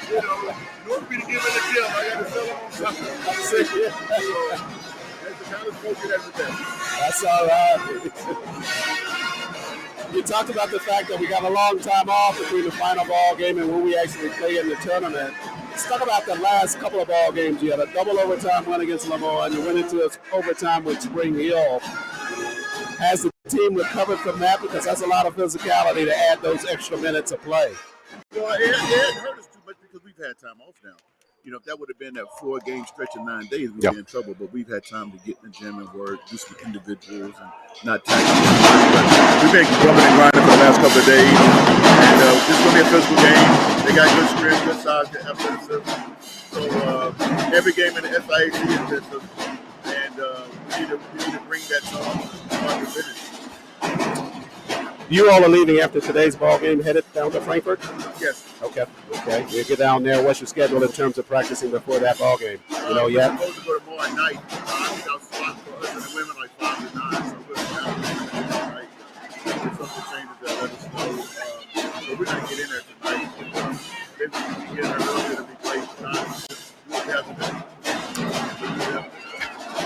You know, in order for me to give it a gym, I got to sell them on something. So, that's the kind of smoking every day. That's all right. You talked about the fact that we got a long time off between the final ball game and when we actually play in the tournament. Let's talk about the last couple of ball games. You had a double overtime win against Lamar, and you went into overtime with Spring Hill. Has the team recovered from that? Because that's a lot of physicality to add those extra minutes of play. Well, it hadn't hurt us too much because we've had time off now. You know, if that would have been that 4-game stretch of 9 days, we'd be in trouble. But we've had time to get in the gym and work, do some individuals, and not tackle. We've been grubbing and grinding for the last couple of days. And this is going to be a physical game. They got good strength, good size, good athleticism. So every game in the SIAC is physical. And we need to bring that to the finish. You all are leaving after today's ball game, headed down to Frankfurt? Yes. Okay. You get down there. What's your schedule in terms of practicing before that ball game? You know yet? We're supposed to go tomorrow night. I think I was slotted for us and women like 5 to 9. So we're going to have tonight. If something changes, that let us know. But we're going to get in there tonight. Maybe we can get in there early. It'll be great.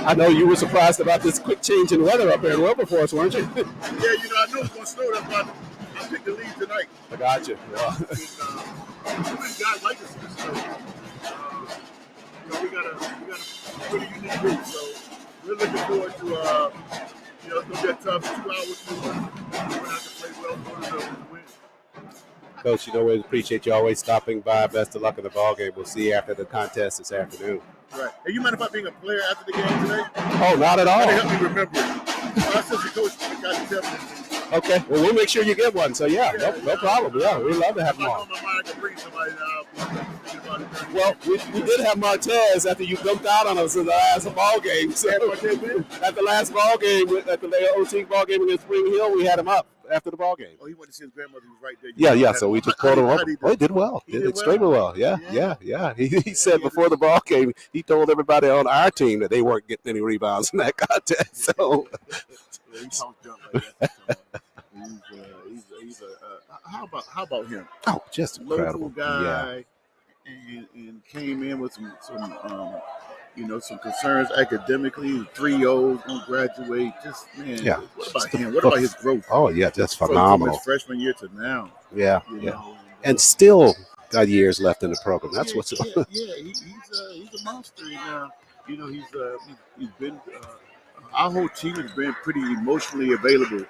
I know you were surprised about this quick change in weather up here in Wilberforce, weren't you? Yeah, you know, I know it's going to snow. That's why I picked the lead tonight. I got you. Yeah. Guys like this snow. You know, we got a really unique group, so we're looking forward to, it's going to be a tough 2 hours for us. We're going to have to play well for us to win. Coach, you know, we appreciate you always stopping by. Best of luck in the ball game. We'll see you after the contest this afternoon. Right. Hey, you mind about being a player after the game today? Oh, not at all. Help me remember it. My assistant coach got to tell me. Okay. Well, we'll make sure you get one. So, no problem. Yeah, we'd love to have them on. I know my mind I can bring somebody now. Well, we did have Martez after you dumped out on us in the last ball game. So, at the last ball game, at the OT ball game against Spring Hill, we had him up after the ball game. Oh, he went to see his grandmother who was right there. Yeah. So we just pulled him up. Oh, he did well. He did extremely well. Yeah. He said before the ball game, he told everybody on our team that they weren't getting any rebounds in that contest. So he talked junk like that. How about him? Oh, just incredible. Local guy, and came in with some concerns academically. 3-0s, gonna graduate. Just man, what about him? What about his growth? Oh yeah, that's phenomenal. From his freshman year to now. Yeah. And still got years left in the program. That's what's. He's a monster. You know, he's been. Our whole team has been pretty emotionally available.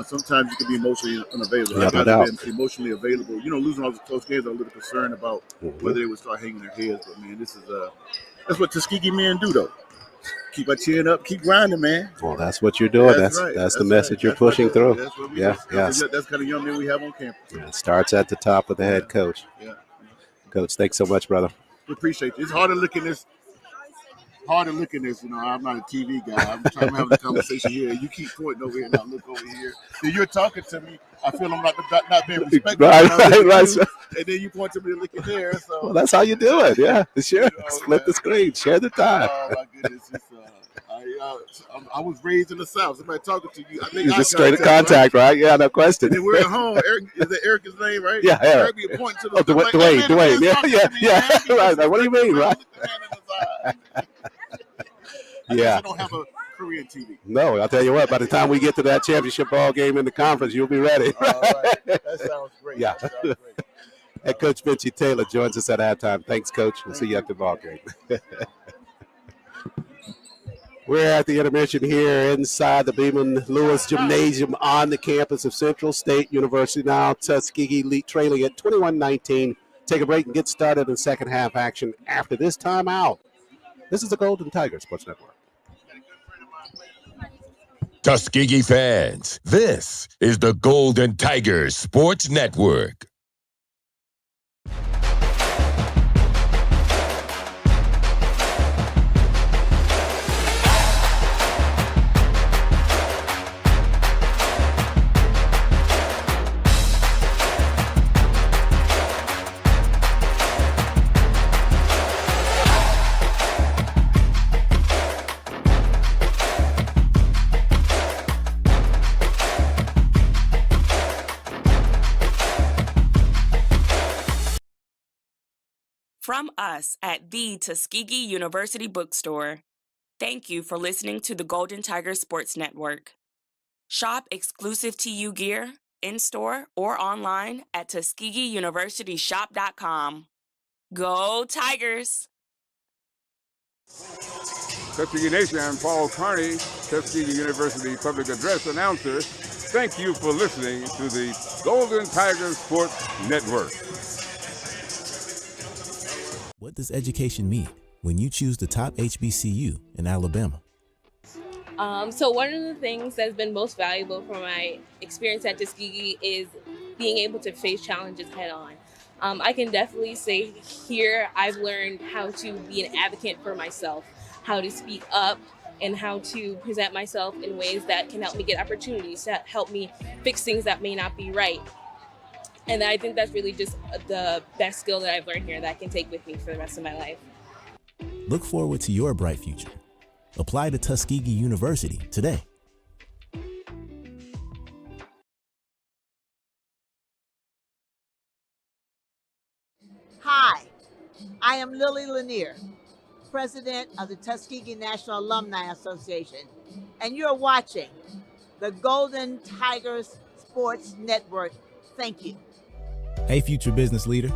Sometimes you can be emotionally unavailable. I've been emotionally available. You know, losing all the close games, I'm a little concerned about whether they would start hanging their heads. But man, this is that's what Tuskegee men do, though. Keep our chin up, keep grinding, man. Well, that's what you're doing. That's the message you're pushing through. That's what we do. That's kind of young men we have on campus. Yeah, it starts at the top with the head coach. Yeah. Coach, thanks so much, brother. We appreciate it. It's hard to look in this. You know, I'm not a TV guy. I'm trying to have a conversation here. You keep pointing over here, and I look over here. Then you're talking to me. I feel I'm not being respectful. Right. And then you point to me and look in there. So well, that's how you do it. Yeah, sure. Flip the screen. Share the time. Oh my goodness! I was raised in the South. Somebody talking to you. I think you just straight contact, right? Yeah, no question. And then we're at home. Eric, is that Eric's name, right? Yeah, Eric. Eric pointing to the Dwayne. Yeah. Right. Like, what do you mean, right? I don't have a career in TV. No, I'll tell you what. By the time we get to that championship ball game in the conference, you'll be ready. All right. That sounds great. Yeah. And Coach Vinci Taylor joins us at halftime. Thanks, Coach. We'll see you at the ball game. We're at the intermission here inside the Beacom-Lewis Gymnasium on the campus of Central State University. Now Tuskegee trailing at 21-19. Take a break and get started in second half action after this timeout. This is the Golden Tiger Sports Network. Tuskegee fans, this is the Golden Tigers Sports Network. from us at the Tuskegee University Bookstore. Thank you for listening to the Golden Tiger Sports Network. Shop exclusive TU gear in-store or online at TuskegeeUniversityShop.com. Go Tigers! Tuskegee Nation, I'm Paul Carney, Tuskegee University Public Address Announcer. Thank you for listening to the Golden Tiger Sports Network. What does education mean when you choose the top HBCU in Alabama? So one of the things that's been most valuable for my experience at Tuskegee is being able to face challenges head on. I can definitely say here I've learned how to be an advocate for myself, how to speak up, and how to present myself in ways that can help me get opportunities, that help me fix things that may not be right. And I think that's really just the best skill that I've learned here that I can take with me for the rest of my life. Look forward to your bright future. Apply to Tuskegee University today. Hi, I am Lily Lanier, President of the Tuskegee National Alumni Association, and you're watching the Golden Tigers Sports Network. Thank you. Hey, future business leader.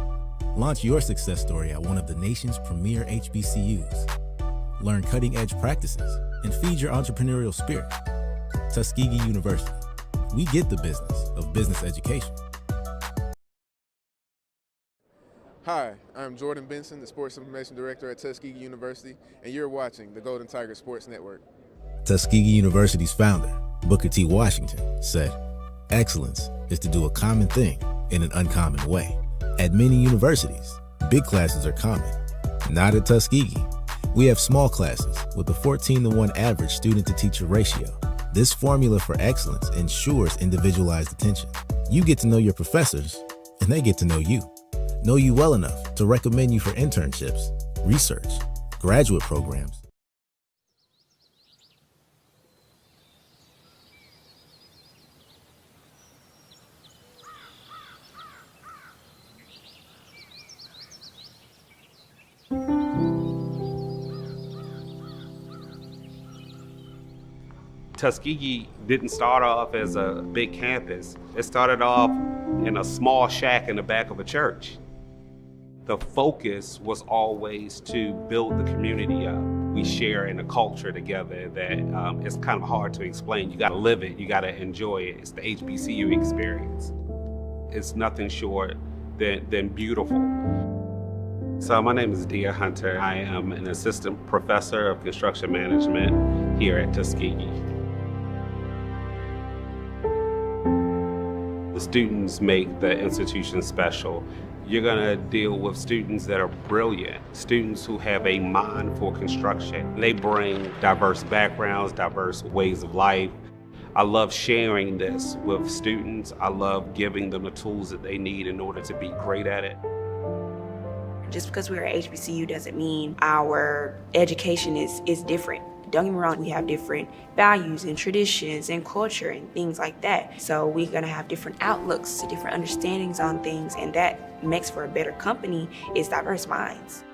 Launch your success story at one of the nation's premier HBCUs. Learn cutting-edge practices and feed your entrepreneurial spirit. Tuskegee University. We get the business of business education. Hi, I'm Jordan Benson, the Sports Information Director at Tuskegee University, and you're watching the Golden Tiger Sports Network. Tuskegee University's founder, Booker T. Washington, said, "Excellence is to do a common thing in an uncommon way." At many universities, big classes are common. Not at Tuskegee. We have small classes with a 14-to-1 average student-to-teacher ratio. This formula for excellence ensures individualized attention. You get to know your professors, and they get to know you well enough to recommend you for internships, research, graduate programs. Tuskegee didn't start off as a big campus. It started off in a small shack in the back of a church. The focus was always to build the community up. We share in a culture together that it's kind of hard to explain. You gotta live it, you gotta enjoy it. It's the HBCU experience. It's nothing short than beautiful. So my name is Dia Hunter. I am an assistant professor of construction management here at Tuskegee. The students make the institution special. You're gonna deal with students that are brilliant, students who have a mind for construction. They bring diverse backgrounds, diverse ways of life. I love sharing this with students. I love giving them the tools that they need in order to be great at it. Just because we're at HBCU doesn't mean our education is different. Don't get me wrong, we have different values and traditions and culture and things like that. So we're gonna have different outlooks, different understandings on things, and that makes for a better company is diverse minds.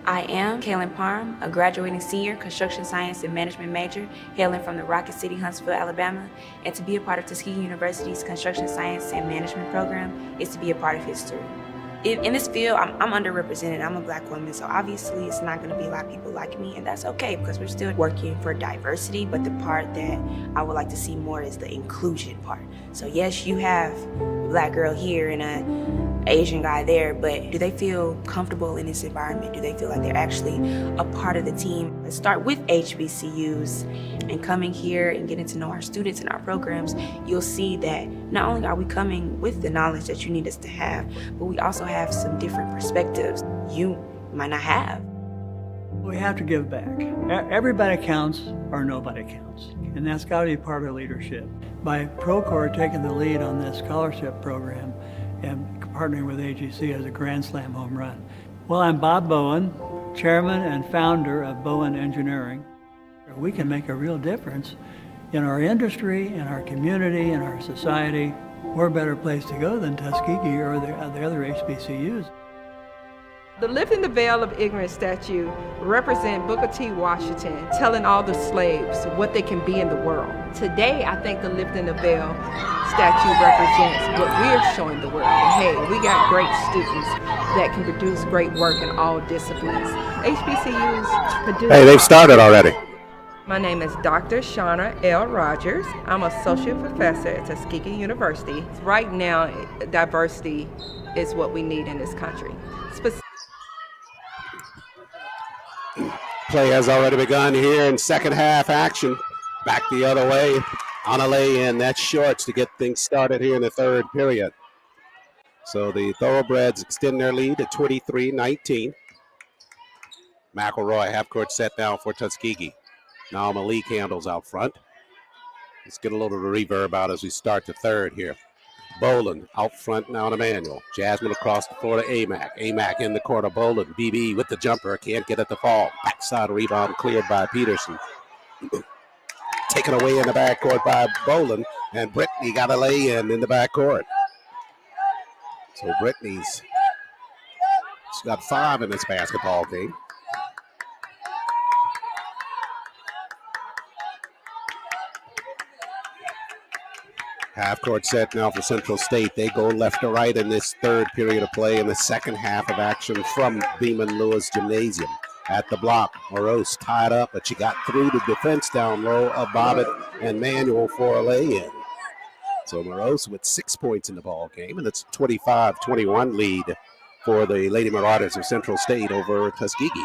I am Kaylin Parham, a graduating senior construction science and management major, hailing from the Rocket City, Huntsville, Alabama. And to be a part of Tuskegee University's construction science and management program is to be a part of history. In this field, I'm underrepresented. I'm a Black woman, so obviously it's not going to be a lot of people like me, and that's okay because we're still working for diversity. But the part that I would like to see more is the inclusion part. So yes, you have a Black girl here and an Asian guy there, but do they feel comfortable in this environment? Do they feel like they're actually a part of the team? Let's start with HBCUs and coming here and getting to know our students and our programs. You'll see that not only are we coming with the knowledge that you need us to have, but we also have some different perspectives you might not have. We have to give back. Everybody counts or nobody counts. And that's got to be part of leadership. By Procore taking the lead on this scholarship program and partnering with AGC as a Grand Slam home run. Well, I'm Bob Bowen, chairman and founder of Bowen Engineering. We can make a real difference in our industry, in our community, in our society. We're a better place to go than Tuskegee or the other HBCUs. The Lifting the Veil of Ignorance statue represents Booker T. Washington telling all the slaves what they can be in the world. Today, I think the Lifting the Veil statue represents what we're showing the world. Hey, we got great students that can produce great work in all disciplines. HBCUs produce... Hey, they've started already. My name is Dr. Shauna L. Rogers. I'm associate professor at Tuskegee University. Right now, diversity is what we need in this country. Play has already begun here in second half action. Back the other way on a lay-in. That's Shorts to get things started here in the third period. So the Thoroughbreds extend their lead to 23-19. McElroy half-court set now for Tuskegee. Now Malik handles out front. Let's get a little reverb out as we start the third here. Boland out front now to Manuel. Jasmine across the floor to Amac. Amac in the corner. Boland. BB with the jumper. Can't get it to fall. Backside rebound cleared by Peterson. Taken away in the backcourt by Boland. And Brittany got a lay-in the backcourt. So Brittany's got 5 in this basketball game. Half-court set now for Central State. They go left to right in this third period of play in the second half of action from Beacom-Lewis Gymnasium. At the block, Morose tied up, but she got through the defense down low of Bobbitt and Manuel for a lay-in. So Morose with 6 points in the ball game, and it's a 25-21 lead for the Lady Marauders of Central State over Tuskegee.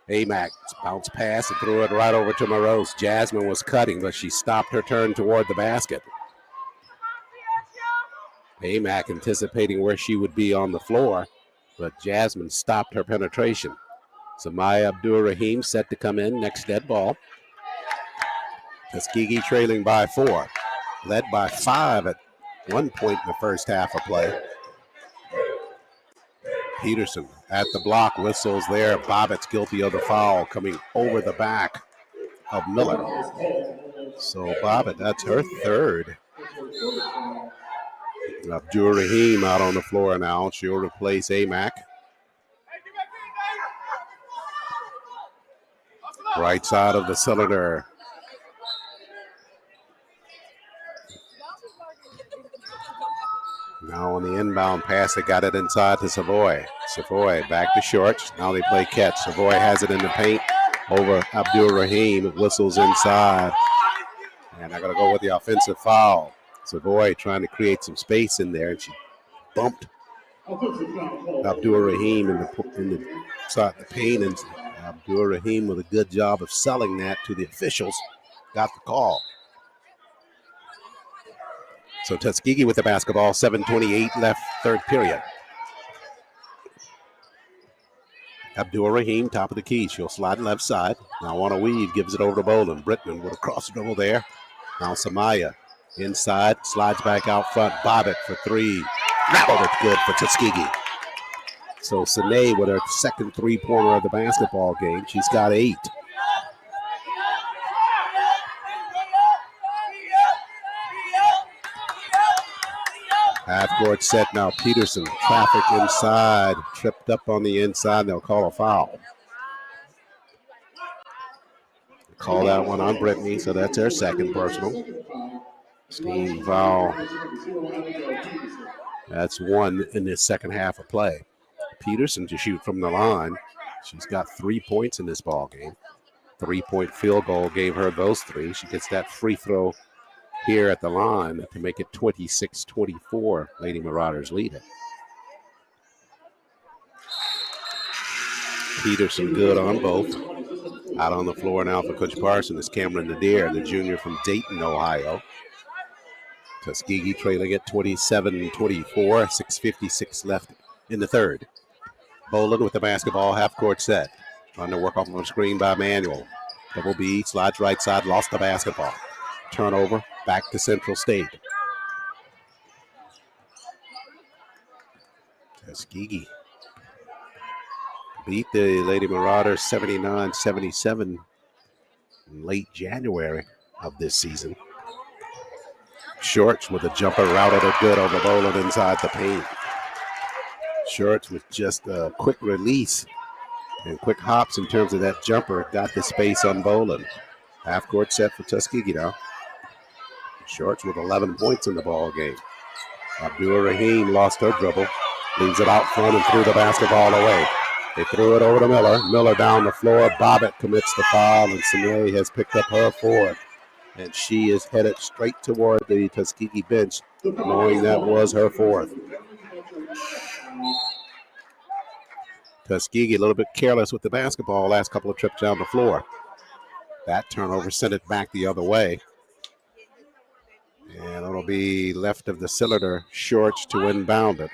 Amac bounce pass and threw it right over to Morose. Jasmine was cutting, but she stopped her turn toward the basket. Amac anticipating where she would be on the floor, but Jasmine stopped her penetration. Samaya Abdur-Rahim set to come in, next dead ball. Tuskegee trailing by 4, led by 5 at one point in the first half of play. Peterson at the block, whistles there. Bobbitt's guilty of the foul coming over the back of Miller. So Bobbitt, that's her third. Abdur-Rahim out on the floor now. She'll replace Amac. Right side of the cylinder. Now on the inbound pass, they got it inside to Savoy. Savoy back to Shorts. Now they play catch. Savoy has it in the paint over Abdur-Rahim. Whistles inside. And they're going to go with the offensive foul. Savoy trying to create some space in there, and she bumped Abdur-Rahim in the paint, and Abdur-Rahim with a good job of selling that to the officials. Got the call. So Tuskegee with the basketball, 7:28 left, third period. Abdur-Rahim, top of the key. She'll slide left side. Now on a weave, gives it over to Boland. Brittman with a cross dribble there. Now Samaya inside, slides back out front. Bobbitt for 3. That was good for Tuskegee. So Sine with her second three-pointer of the basketball game. She's got 8. Half-court set now. Peterson, traffic inside, tripped up on the inside. They'll call a foul. Call that one on Brittany, so that's her second personal. Steam foul. That's 1 in the second half of play. Peterson to shoot from the line. She's got 3 points in this ball game. 3-point field goal gave her those 3. She gets that free throw here at the line to make it 26-24. Lady Marauders lead it. Peterson good on both. Out on the floor now for Coach Parson is Cameron Nadir, the junior from Dayton, Ohio. Tuskegee trailing at 27-24, 6:56 left in the third. Boland with the basketball, half-court set. Trying to work off of a screen by Manuel. Double B, slides right side, lost the basketball. Turnover, back to Central State. Tuskegee beat the Lady Marauders 79-77 in late January of this season. Shorts with a jumper routed it good over Boland inside the paint. Shorts with just a quick release and quick hops in terms of that jumper. Got the space on Boland. Half court set for Tuskegee now. Shorts with 11 points in the ball game. Abdul Rahim lost her dribble. Leaves it out front and threw the basketball away. They threw it over to Miller. Miller down the floor. Bobbitt commits the foul, and Samiri has picked up her fourth. And she is headed straight toward the Tuskegee bench, knowing that was her fourth. Tuskegee a little bit careless with the basketball last couple of trips down the floor. That turnover sent it back the other way. And it'll be left of the cylinder, Shorts to inbound it.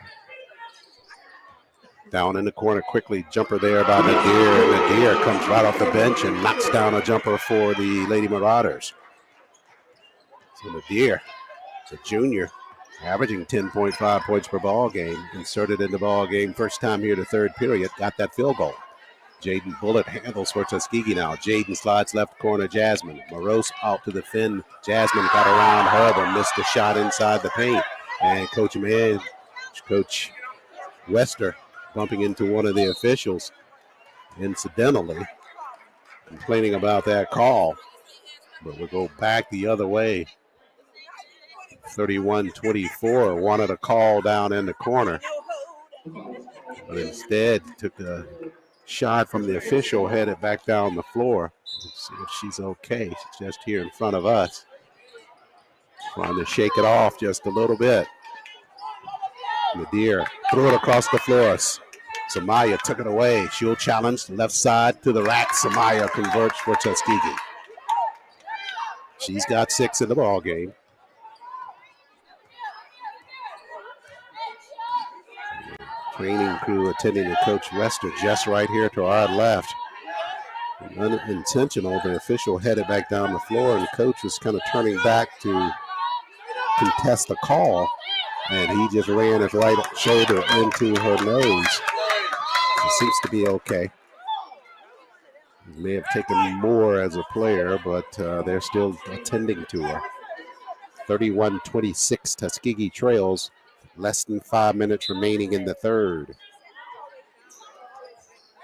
Down in the corner quickly, jumper there by Nadir. Nadir comes right off the bench and knocks down a jumper for the Lady Marauders. So Nadir, the junior, averaging 10.5 points per ball game, inserted in the ball game first time here the third period, got that field goal. Jaden Bullitt handles for Tuskegee now. Jaden slides left corner, Jasmine. Morose out to the fin. Jasmine got around her, but missed a shot inside the paint. And Coach Wester bumping into one of the officials, incidentally, complaining about that call. But we'll go back the other way. 31-24 wanted a call down in the corner, but instead took a shot from the official, headed back down the floor. Let's see if she's okay. She's just here in front of us, trying to shake it off just a little bit. Nadir threw it across the floor. Samaya took it away. She'll challenge left side to the rack. Samaya converts for Tuskegee. She's got 6 in the ball game. Training crew attending to Coach Wester just right here to our left. Unintentional, the official headed back down the floor, and the coach was kind of turning back to contest the call, and he just ran his right shoulder into her nose. She seems to be okay. He may have taken more as a player, but they're still attending to her. 31-26, Tuskegee trails. Less than 5 minutes remaining in the third.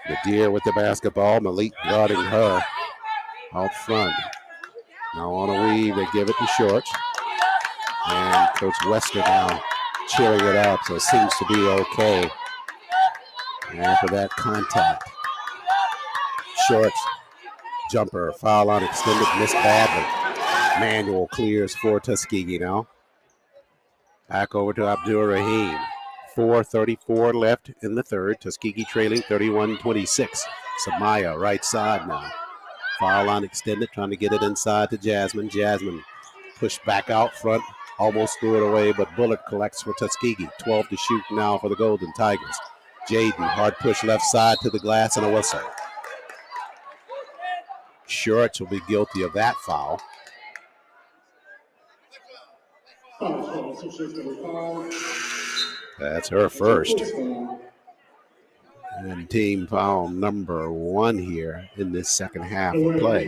Nadir with the basketball. Malik guarding her out front. Now on a weave, they give it to Shorts. And Coach Wester now cheering it up, so it seems to be okay after that contact. Shorts, jumper, foul line extended, missed badly. Manuel clears for Tuskegee now. Back over to Abdul Rahim. 4:34 left in the third. Tuskegee trailing 31-26. Samaya right side now. Foul line extended, trying to get it inside to Jasmine. Jasmine pushed back out front, almost threw it away, but Bullitt collects for Tuskegee. 12 to shoot now for the Golden Tigers. Jaden, hard push left side to the glass and a whistle. Shorts will be guilty of that foul. That's her first. And team foul number 1 here in this second half of play.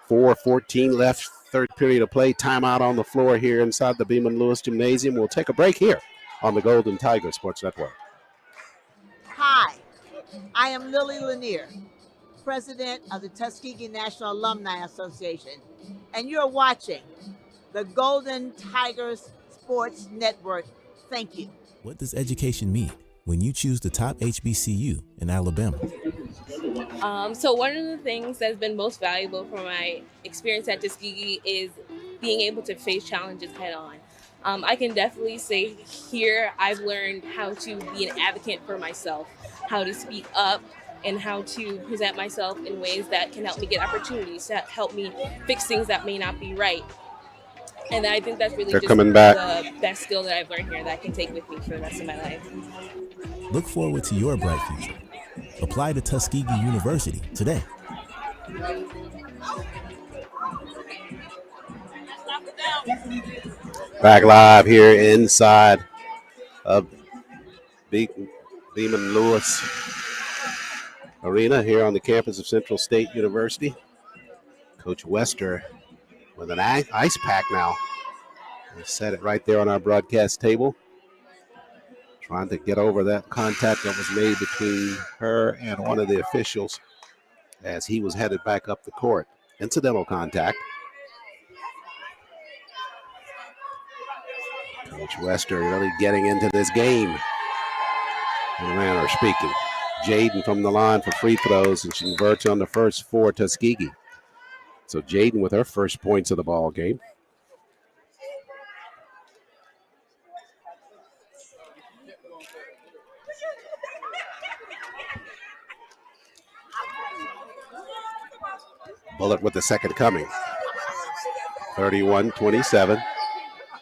4:14 left, third period of play. Timeout on the floor here inside the Beacom-Lewis Gymnasium. We'll take a break here on the Golden Tiger Sports Network. Hi, I am Lily Lanier, president of the Tuskegee National Alumni Association, and you're watching the Golden Tigers Sports Network. Thank you. What does education mean when you choose the top HBCU in Alabama? So one of the things that's been most valuable from my experience at Tuskegee is being able to face challenges head on. I can definitely say here I've learned how to be an advocate for myself, how to speak up, and how to present myself in ways that can help me get opportunities, to help me fix things that may not be right. And I think that's really the best skill that I've learned here that I can take with me for the rest of my life. Look forward to your bright future. Apply to Tuskegee University today. Back live here inside of Beacom-Lewis Arena here on the campus of Central State University. Coach Wester with an ice pack now. We set it right there on our broadcast table. Trying to get over that contact that was made between her and one of the officials as he was headed back up the court. Incidental contact. Coach Wester really getting into this game, in a manner of speaking. Jaden from the line for free throws, and she converts on the first for Tuskegee. So Jaden with her first points of the ball game. Bullitt with the second coming. 31-27.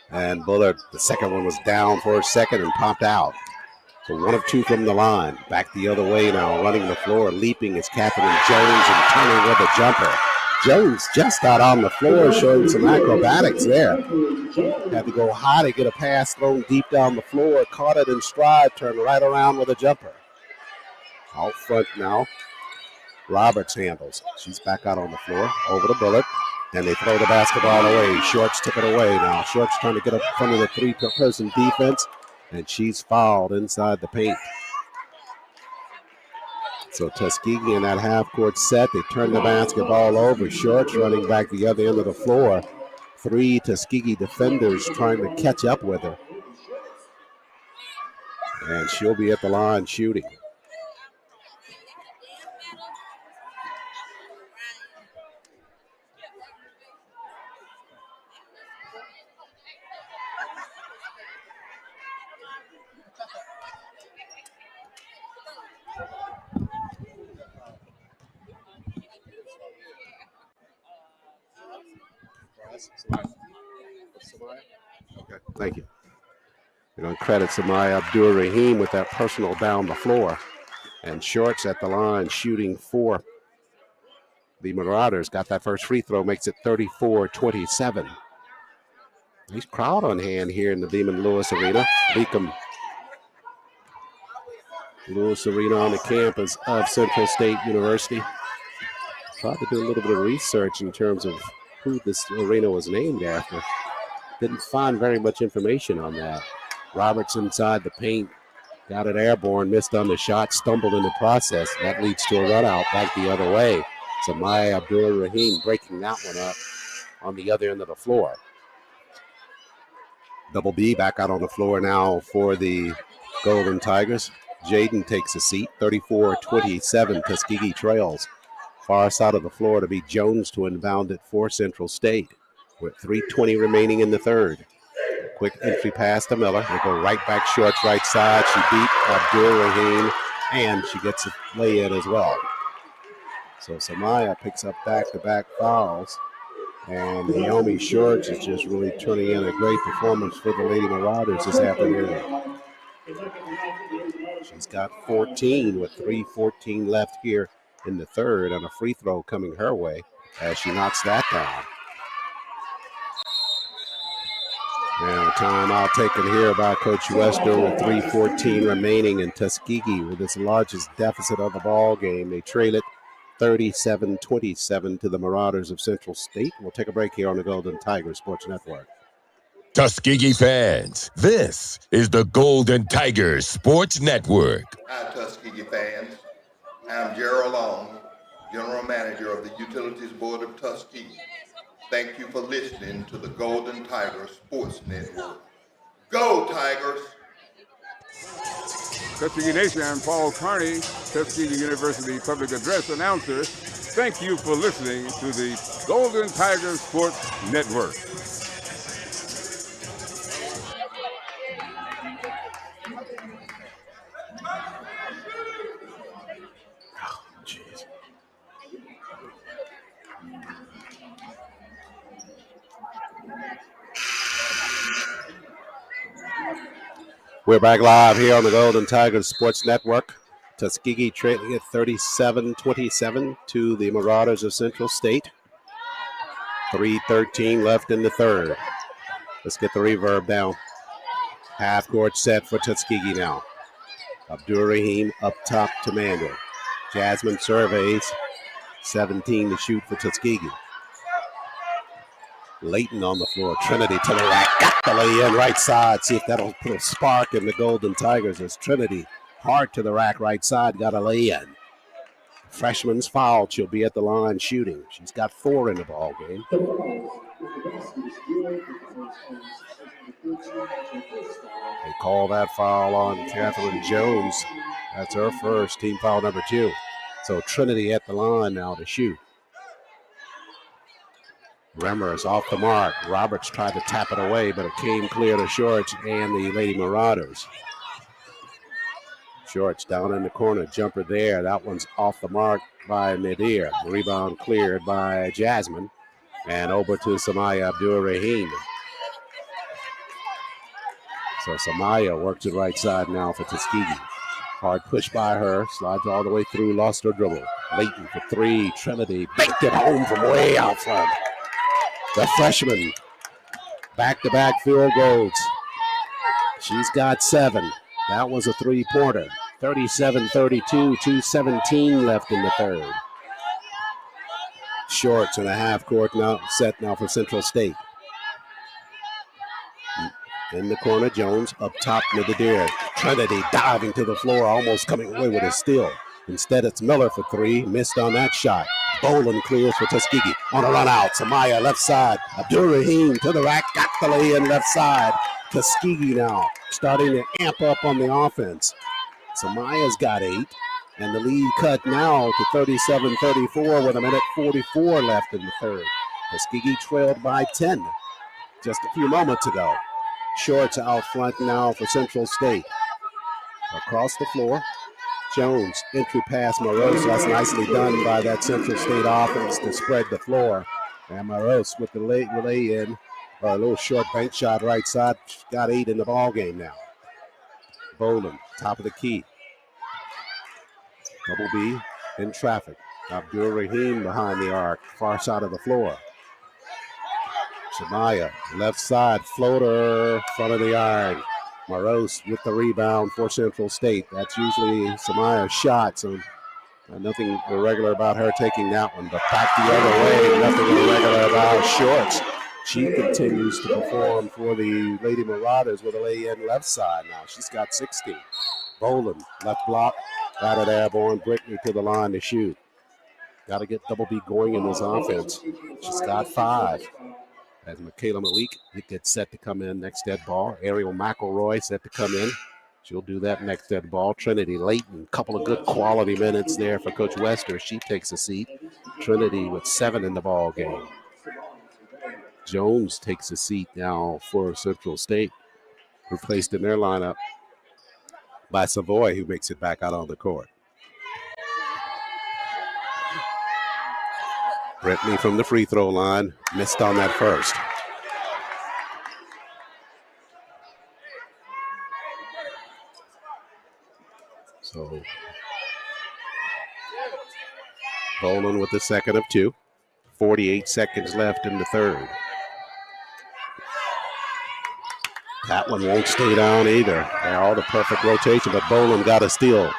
And Bullard, the second one was down for a second and popped out. So 1 of 2 from the line. Back the other way now, running the floor, leaping is Catherine Jones and turning with a jumper. Jones just got on the floor, showing some acrobatics there. Had to go high to get a pass thrown deep down the floor, caught it in stride, turned right around with a jumper. Out front now, Roberts handles. She's back out on the floor, over to Bullard. And they throw the basketball away. Shorts took it away now. Shorts trying to get up in front of the three-person defense, and she's fouled inside the paint. So Tuskegee in that half-court set, they turn the basketball over. Shorts running back the other end of the floor. 3 Tuskegee defenders trying to catch up with her. And she'll be at the line shooting. Okay, thank you. We're going to credit Samaya Abdur-Rahim with that personal down the floor. And Shorts at the line shooting for the Marauders. Got that first free throw, makes it 34-27. Nice crowd on hand here in the Beacom-Lewis Arena. Beacom-Lewis Arena on the campus of Central State University. Tried to do a little bit of research in terms of who this arena was named after. Didn't find very much information on that. Roberts inside the paint, got it airborne, missed on the shot, stumbled in the process. That leads to a run out back the other way. So Maya Abdur-Rahim breaking that one up on the other end of the floor. Double B back out on the floor now for the Golden Tigers. Jaden takes a seat, 34-27, Tuskegee trails. Far side of the floor to be Jones to inbound it for Central State with 3:20 remaining in the third. Quick entry pass to Miller. They go right back Shorts right side. She beat Abdur-Rahim, and she gets a lay-in as well. So Samaya picks up back-to-back fouls. And Naomi Shorts is just really turning in a great performance for the Lady Marauders this afternoon. She's got 14 with 3:14 left here in the third, and a free throw coming her way as she knocks that down. And a timeout taken here by Coach Wester with 3:14 remaining, and Tuskegee with its largest deficit of the ball game. They trail it 37-27 to the Marauders of Central State. We'll take a break here on the Golden Tigers Sports Network. Tuskegee fans, this is the Golden Tigers Sports Network. Hi, Tuskegee fans. I'm Gerald Long, General Manager of the Utilities Board of Tuskegee. Thank you for listening to the Golden Tigers Sports Network. Go, Tigers! Tuskegee Nation, I'm Paul Carney, Tuskegee University Public Address Announcer. Thank you for listening to the Golden Tigers Sports Network. We're back live here on the Golden Tigers Sports Network. Tuskegee trailing at 37-27 to the Marauders of Central State. 3:13 left in the third. Let's get the reverb down. Half court set for Tuskegee now. Abdur-Rahim up top to Mandel. Jasmine surveys. 17 to shoot for Tuskegee. Leighton on the floor. Trinity to the rack. Got the lay in right side. See if that'll put a spark in the Golden Tigers as Trinity hard to the rack right side. Got a lay in. Freshman's fouled. She'll be at the line shooting. She's got 4 in the ball game. They call that foul on Catherine Jones. That's her first, team foul number 2. So Trinity at the line now to shoot. Remmer is off the mark. Roberts tried to tap it away, but it came clear to Shorts and the Lady Marauders. Shorts down in the corner, jumper there. That one's off the mark by Nadir. Rebound cleared by Jasmine. And over to Samaya Abdul-Rahim. So Samaya works it right side now for Tuskegee. Hard push by her, slides all the way through, lost her dribble. Leighton for 3, Trinity banked it home from way out front. The freshman, back-to-back field goals. She's got 7. That was a 3-pointer. 37-32, 2:17 left in the third. Shorts in a half-court now set now for Central State. In the corner, Jones up top to the deer. Trinity diving to the floor, almost coming away with a steal. Instead, it's Miller for 3. Missed on that shot. Boland clears for Tuskegee. On a run out. Samaya left side. Abdul-Rahim to the rack. Got the lay in left side. Tuskegee now starting to amp up on the offense. Samaya's got 8. And the lead cut now to 37-34 with 1:44 left in the third. Tuskegee trailed by 10 just a few moments ago. Shorts out front now for Central State. Across the floor, Jones, entry pass Morose. That's nicely done by that Central State offense to spread the floor. And Morose with the lay in, or a little short bank shot right side. Got 8 in the ball game now. Boland, top of the key. Double B in traffic. Abdul-Rahim behind the arc, far side of the floor. Samaya, left side, floater, front of the iron. Morose with the rebound for Central State. That's usually Samaya's shot, so nothing irregular about her taking that one. But back the other way, nothing irregular about Shorts. She continues to perform for the Lady Marauders with a lay-in left side now. She's got 16. Boland, left block, got it airborne. Brittany to the line to shoot. Got to get double B going in this offense. She's got 5. As Michaela Malik gets set to come in next dead ball. Ariel McElroy set to come in. She'll do that next dead ball. Trinity Leighton, couple of good quality minutes there for Coach Wester. She takes a seat. Trinity with 7 in the ball game. Jones takes a seat now for Central State, replaced in their lineup by Savoy, who makes it back out on the court. Brittany from the free throw line, missed on that first. So Boland with the second of 2. 48 seconds left in the third. That one won't stay down either. They're all the perfect rotation, but Boland got a steal.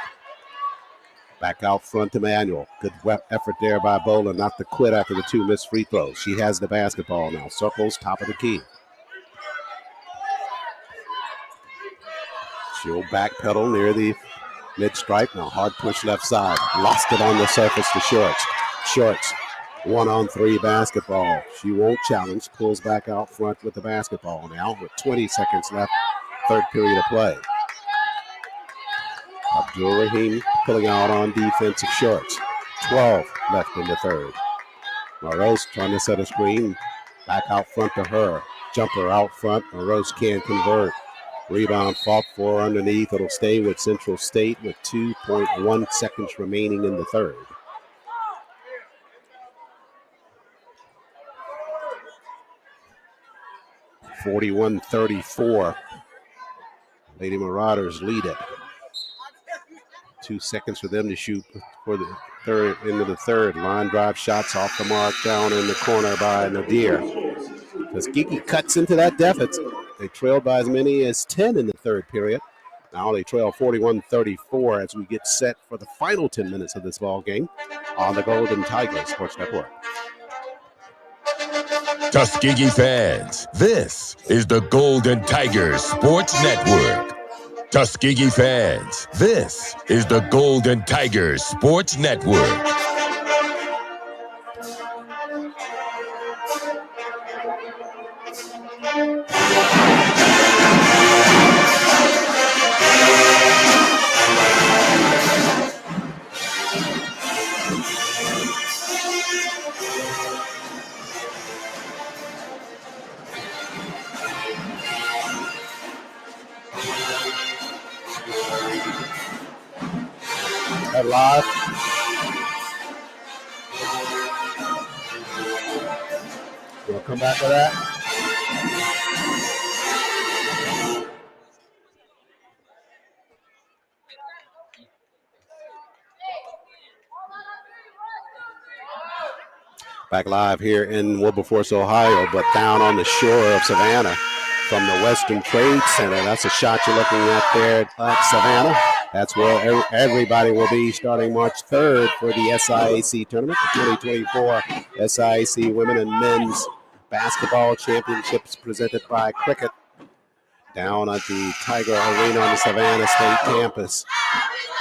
Back out front to Manuel. Good effort there by Boland not to quit after the 2 missed free throws. She has the basketball now. Circles, top of the key. She'll backpedal near the mid-stripe. Now hard push left side. Lost it on the surface to Shorts. Shorts, 1-on-3 basketball. She won't challenge. Pulls back out front with the basketball now with 20 seconds left. Third period of play. Abdul-Rahim pulling out on defensive Shorts. 12 left in the third. Morose trying to set a screen. Back out front to her. Jumper out front. Morose can't convert. Rebound fought for underneath. It'll stay with Central State with 2.1 seconds remaining in the third. (41-34). Lady Marauders lead it. 2 seconds for them to shoot for the third into the third. Line drive shots off the mark down in the corner by Nadir. Tuskegee cuts into that deficit. They trailed by as many as 10 in the third period. Now they trail 41-34 as we get set for the final 10 minutes of this ball game on the Golden Tigers Sports Network. Tuskegee fans, this is the Golden Tigers Sports Network. Tuskegee fans, this is the Golden Tigers Sports Network. Live. We'll come back to that. Back live here in Wilberforce, Ohio, but down on the shore of Savannah from the Western Trade Center. That's a shot you're looking at there at Savannah. That's where everybody will be starting March 3rd for the SIAC tournament, the 2024 SIAC Women and Men's Basketball Championships presented by Cricket down at the Tiger Arena on the Savannah State campus.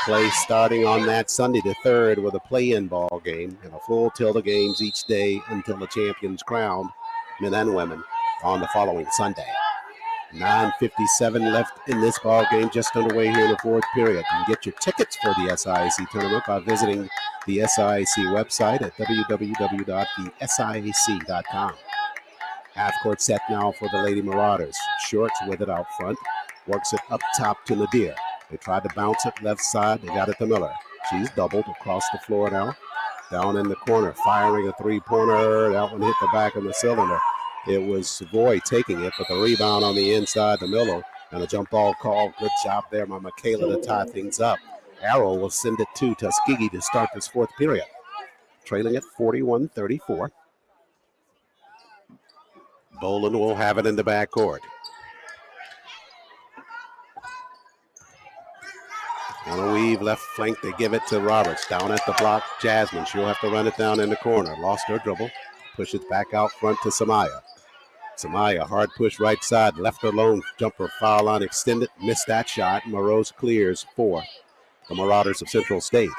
Play starting on that Sunday the 3rd with a play-in ball game and a full tilt of games each day until the champions crowned, men and women, on the following Sunday. 9:57 left in this ball game, just underway here in the fourth period. You can get your tickets for the SIAC tournament by visiting the SIAC website at www.thesiac.com. Half-court set now for the Lady Marauders. Shorts with it out front. Works it up top to Nadir. They tried to bounce it left side. They got it to Miller. She's doubled across the floor now. Down in the corner, firing a three-pointer. That one hit the back of the cylinder. It was Savoy taking it, but the rebound on the inside to Miller. And a jump ball call. Good job there by Michaela to tie things up. Arrow will send it to Tuskegee to start this fourth period. Trailing at 41-34. Boland will have it in the backcourt. On a weave, left flank, they give it to Roberts. Down at the block, Jasmine. She'll have to run it down in the corner. Lost her dribble. Push it back out front to Samaya. Samaya, hard push right side. Left her alone. Jumper foul line extended. Missed that shot. Morose clears for the Marauders of Central State.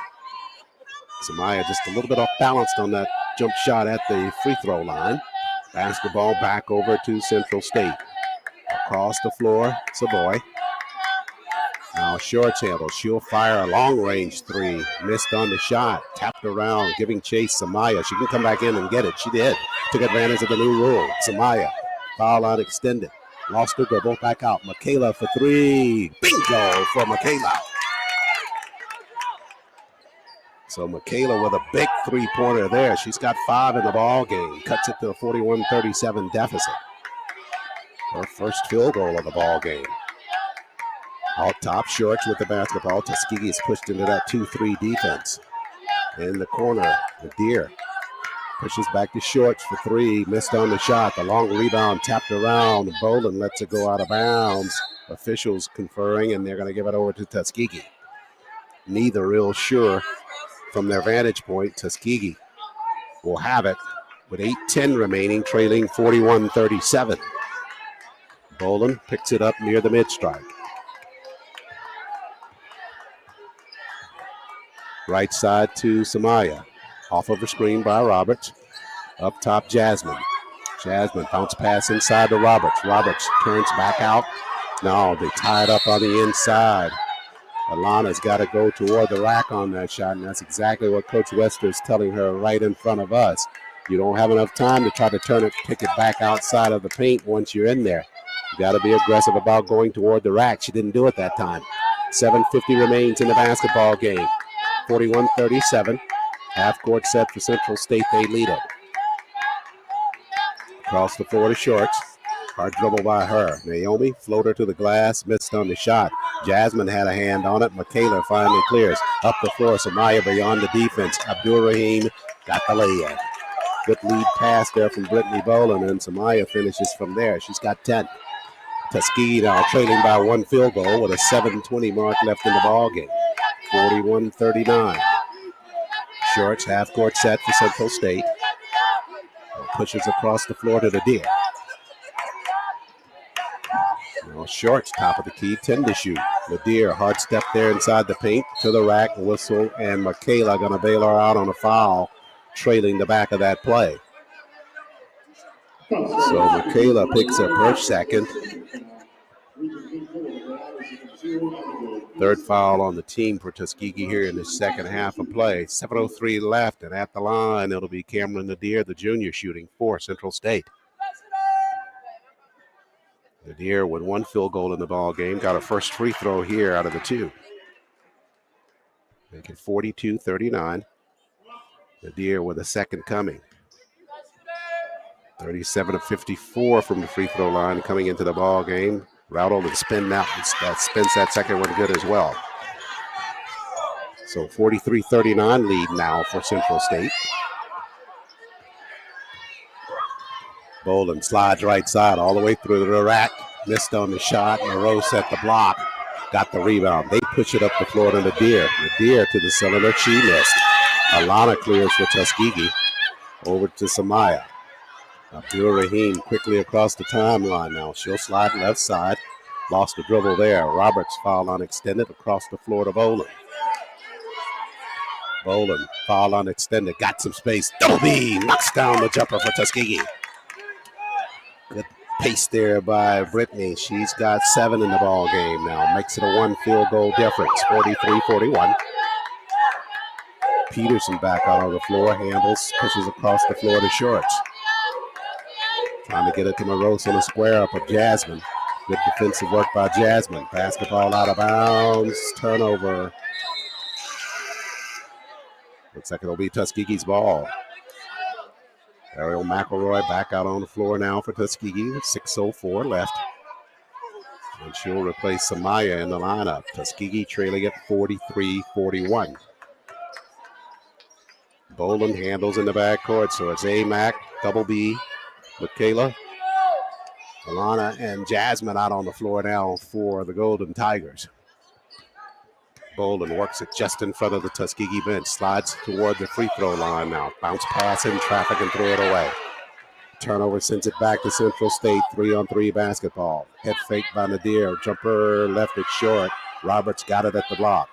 Samaya just a little bit off balanced on that jump shot at the free throw line. Basketball back over to Central State. Across the floor, Savoy. Now Shorts handle. She'll fire a long-range three. Missed on the shot. Tapped around, giving chase Samaya. She can come back in and get it. She did. Took advantage of the new rule. Samaya, foul line extended. Lost her dribble. Back out. Michaela for three. Bingo for Michaela. So Michaela with a big three-pointer there. She's got 5 in the ball game. Cuts it to a 41-37 deficit. Her first field goal of the ball game. Out top, Shorts with the basketball. Tuskegee is pushed into that 2-3 defense. In the corner, Nadir pushes back to Shorts for three. Missed on the shot. The long rebound tapped around. Boland lets it go out of bounds. Officials conferring, and they're going to give it over to Tuskegee. Neither real sure from their vantage point. Tuskegee will have it with 8:10 remaining, trailing 41-37. Boland picks it up near the mid-strike. Right side to Samaya. Off of a screen by Roberts. Up top, Jasmine. Jasmine bounce pass inside to Roberts. Roberts turns back out. No, they tie it up on the inside. Alana's got to go toward the rack on that shot, and that's exactly what Coach Wester is telling her right in front of us. You don't have enough time to try to turn it, pick it back outside of the paint once you're in there. You got to be aggressive about going toward the rack. She didn't do it that time. 7:50 remains in the basketball game. 41-37. Half-court set for Central State. They lead it. Across the floor to Shorts. Hard dribble by her. Naomi, floater to the glass, missed on the shot. Jasmine had a hand on it. Michaela finally clears. Up the floor, Samaya beyond the defense. Abdur-Rahim got the lay-in. Good lead pass there from Brittany Boland, and Samaya finishes from there. She's got 10. Tuskegee now trailing by 1 field goal with a 7:20 mark left in the ball game. 41-39. Shorts half-court set for Central State. pushes across the floor to the Deer. Now Shorts, top of the key, 10 to shoot. Nadir, hard step there inside the paint, to the rack, whistle, and Michaela going to bail her out on a foul, trailing the back of that play. So Michaela picks up her second. Third foul on the team for Tuskegee here in the second half of play. 7:03 left, and at the line, it'll be Cameron Nadir, the junior, shooting for Central State. Nadir with one field goal in the ball game, got her first free throw here out of the two. Make it 42-39. Nadir with a second coming. 37 of 54 from the free throw line coming into the ball game. Rattled and spins that second one good as well. So 43-39 lead now for Central State. Boland slides right side all the way through the rack. Missed on the shot. Moreau set the block. Got the rebound. They push it up the floor to Nadir. Nadir to the cylinder. She missed. Alana clears for Tuskegee. Over to Samaya. Abdul Rahim quickly across the timeline now. She'll slide left side. Lost the dribble there. Roberts foul on extended across the floor to Boland. Boland foul on extended. Got some space. Double B knocks down the jumper for Tuskegee. Good pace there by Brittany. She's got 7 in the ball game now. Makes it a 1 field goal difference. 43-41. Peterson back out on the floor. Handles. Pushes across the floor to Shorts. Trying to get it to Morose on a square up of Jasmine. Good defensive work by Jasmine. Basketball out of bounds. Turnover. Looks like it'll be Tuskegee's ball. Ariel McElroy back out on the floor now for Tuskegee. 6:04 left. And she'll replace Samaya in the lineup. Tuskegee trailing at 43-41. Boland handles in the backcourt, so it's A-Mac, double B, Michaela, Alana, and Jasmine out on the floor now for the Golden Tigers. Boland works it just in front of the Tuskegee bench. Slides toward the free throw line now. Bounce pass in traffic and throw it away. Turnover sends it back to Central State. 3-on-3 basketball. Head fake by Nadir. Jumper left it short. Roberts got it at the block.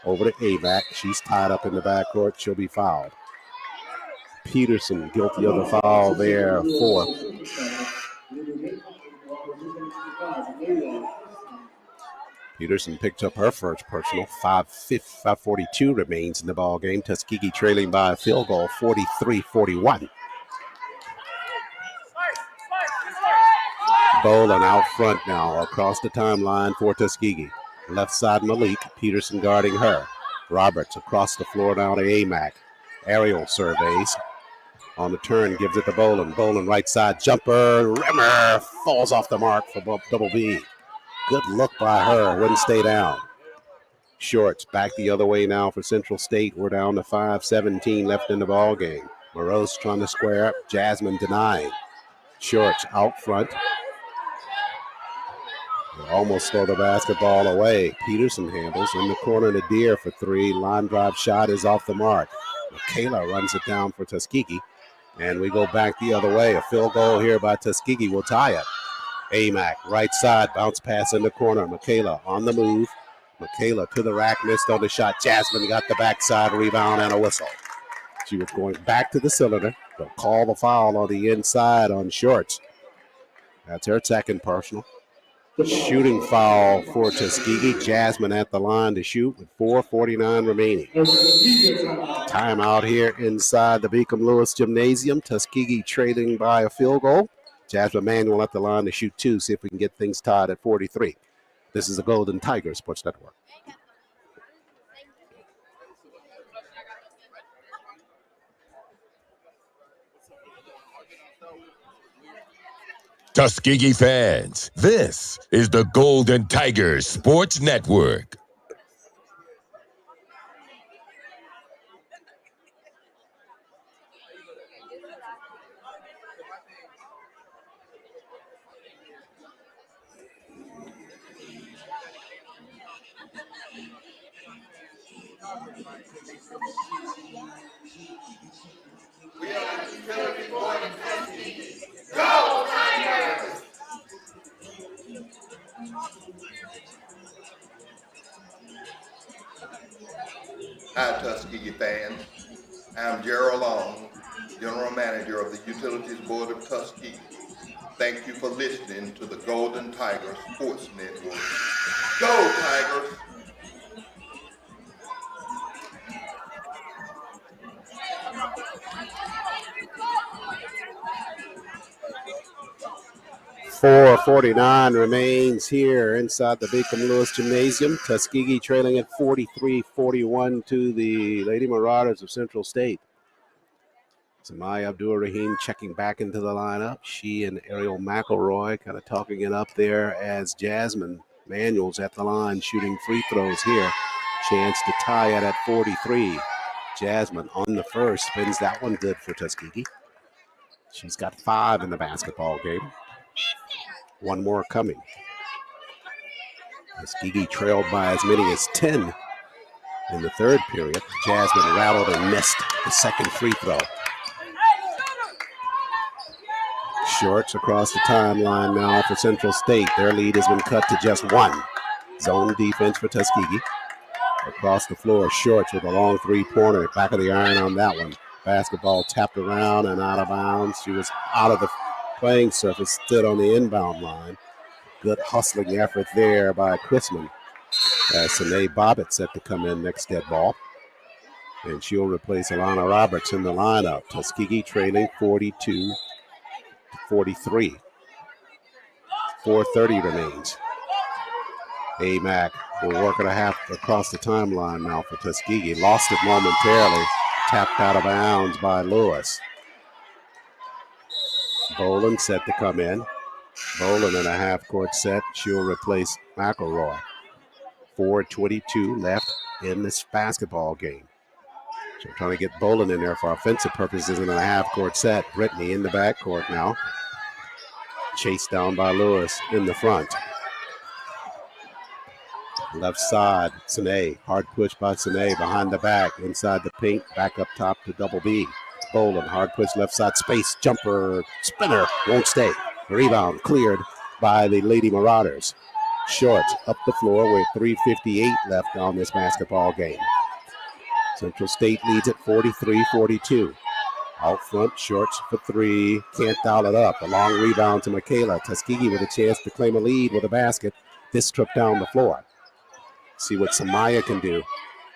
Over to A-Mac. She's tied up in the backcourt. She'll be fouled. Peterson guilty of the foul there for Peterson picked up her first personal. 5:42 remains in the ball game. Tuskegee trailing by a field goal, 43-41. Boland out front now across the timeline for Tuskegee. Left side Malik, Peterson guarding her. Roberts across the floor now to A-Mac. Aerial surveys. On the turn, gives it to Boland. Boland right side jumper. Rimmer falls off the mark for double B. Good look by her. Wouldn't stay down. Shorts back the other way now for Central State. We're down to 5:17 left in the ball game. Morose trying to square up. Jasmine denying. Shorts out front. They almost throw the basketball away. Peterson handles in the corner to Deer for 3. Line drive shot is off the mark. Michaela runs it down for Tuskegee. And we go back the other way. A field goal here by Tuskegee will tie it. A-Mac, right side, bounce pass in the corner. Michaela on the move. Michaela to the rack, missed on the shot. Jasmine got the backside rebound and a whistle. She was going back to the cylinder. They'll call the foul on the inside on Shorts. That's her second personal. Shooting foul for Tuskegee. Jasmine at the line to shoot with 4:49 remaining. Timeout here inside the Beacom-Lewis Gymnasium. Tuskegee trailing by a field goal. Jasmine Manuel at the line to shoot 2. See if we can get things tied at 43. This is the Golden Tigers Sports Network. Tuskegee fans, this is the Golden Tigers Sports Network. We are the utility board of Tuskegee. Go Tigers! Hi, Tuskegee fans. I'm Gerald Long, General Manager of the Utilities Board of Tuskegee. Thank you for listening to the Golden Tiger Sports Network. Go Tigers! .449 remains here inside the Beacom-Lewis Gymnasium. Tuskegee trailing at 43-41 to the Lady Marauders of Central State. Samaya Abdul-Rahim checking back into the lineup. She and Ariel McElroy kind of talking it up there as Jasmine Manuel's at the line shooting free throws here. Chance to tie it at 43. Jasmine on the first, spins that one good for Tuskegee. She's got 5 in the basketball game. One more coming. Tuskegee trailed by as many as 10 in the third period. Jasmine rattled and missed the second free throw. Shorts across the timeline now for Central State. Their lead has been cut to just 1. Zone defense for Tuskegee. Across the floor, Shorts with a long three-pointer. Back of the iron on that one. Basketball tapped around and out of bounds. She was out of the playing surface, stood on the inbound line. Good hustling effort there by Chrisman. Sine Bobbitt set to come in next dead ball. And she'll replace Alana Roberts in the lineup. Tuskegee trailing 42-43. 4:30 remains. Amac will work it a half across the timeline now for Tuskegee. Lost it momentarily. Tapped out of bounds by Lewis. Boland set to come in. Boland in a half-court set. She'll replace McElroy. 4:22 left in this basketball game. So we're trying to get Boland in there for offensive purposes in a half-court set. Brittany in the backcourt now. Chased down by Lewis in the front. Left side, Sine. Hard push by Sine behind the back. Inside the paint, back up top to double B. Boland, hard push left side space. Jumper, spinner, won't stay. Rebound cleared by the Lady Marauders. Shorts up the floor with 3:58 left on this basketball game. Central State leads at 43-42. Out front, Shorts for 3. Can't dial it up. A long rebound to Michaela. Tuskegee with a chance to claim a lead with a basket. This trip down the floor. See what Samaya can do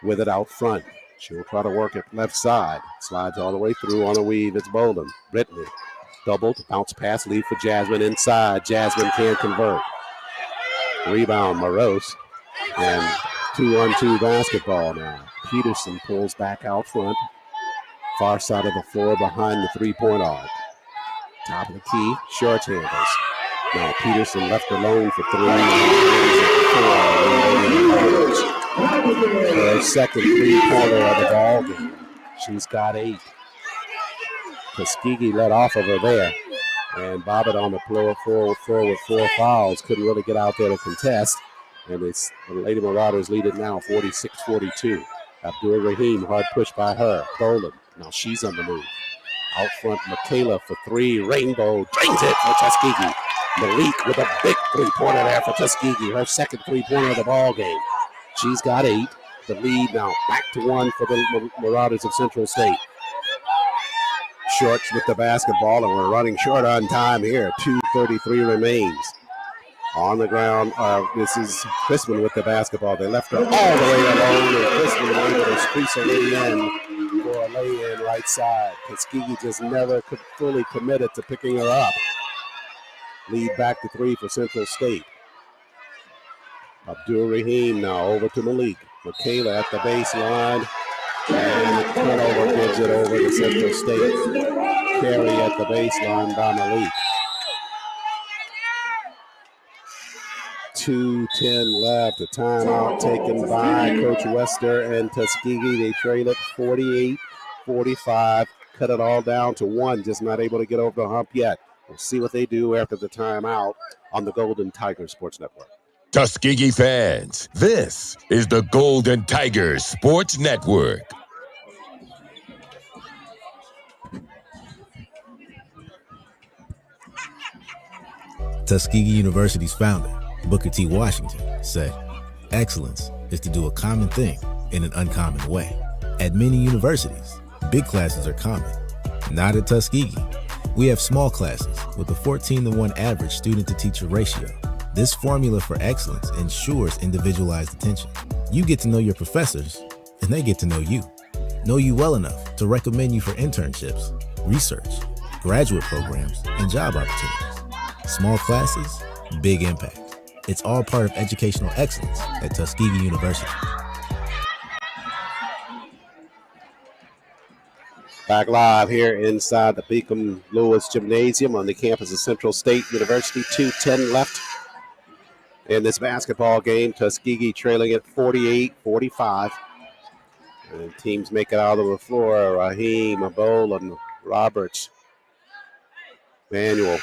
with it out front. She'll try to work it left side. Slides all the way through on a weave. It's Boland. Brittany. Doubled. Bounce pass lead for Jasmine inside. Jasmine can't convert. Rebound, Morose. And 2-on-2 basketball now. Peterson pulls back out front. Far side of the floor behind the three-point arc. Top of the key. Shorts handles. Now Peterson left alone for 3. Her second three-pointer of the ball game. She's got 8. Tuskegee let off of her there. And Bobbitt on the floor with 4 fouls. Couldn't really get out there to contest. And it's the Lady Marauders lead it now 46-42. Abdul-Rahim, hard push by her. Boland. Now she's on the move. Out front, Michaela for 3. Rainbow drains it for Tuskegee. Malik with a big three-pointer there for Tuskegee. Her second three-pointer of the ball game. She's got 8. The lead now back to 1 for the Marauders of Central State. Shorts with the basketball, and we're running short on time here. 2:33 remains. On the ground, this is Chrisman with the basketball. They left her all the way alone, and Chrisman able to squeeze a lay-in for a lay-in right side. Tuskegee just never fully committed to picking her up. Lead back to 3 for Central State. Abdul-Rahim now over to Malik. Michaela at the baseline. And the turnover gives it over to Central State. Carry at the baseline by Malik. 2:10 left. A timeout taken by Coach Wester and Tuskegee. They trail it 48-45. Cut it all down to 1. Just not able to get over the hump yet. We'll see what they do after the timeout on the Golden Tiger Sports Network. Tuskegee fans, this is the Golden Tigers Sports Network. Tuskegee University's founder, Booker T. Washington, said, "Excellence is to do a common thing in an uncommon way." At many universities, big classes are common. Not at Tuskegee. We have small classes with a 14-to-1 average student-to-teacher ratio. This formula for excellence ensures individualized attention. You get to know your professors, and they get to know you well enough to recommend you for internships, research, graduate programs, and job opportunities. Small classes, big impact. It's all part of educational excellence at Tuskegee University. Back live here inside the Beacom-Lewis Gymnasium on the campus of Central State University. 2:10 left in this basketball game. Tuskegee trailing at 48-45. And teams make it out of the floor. Raheem, Boland, Roberts, Manuel,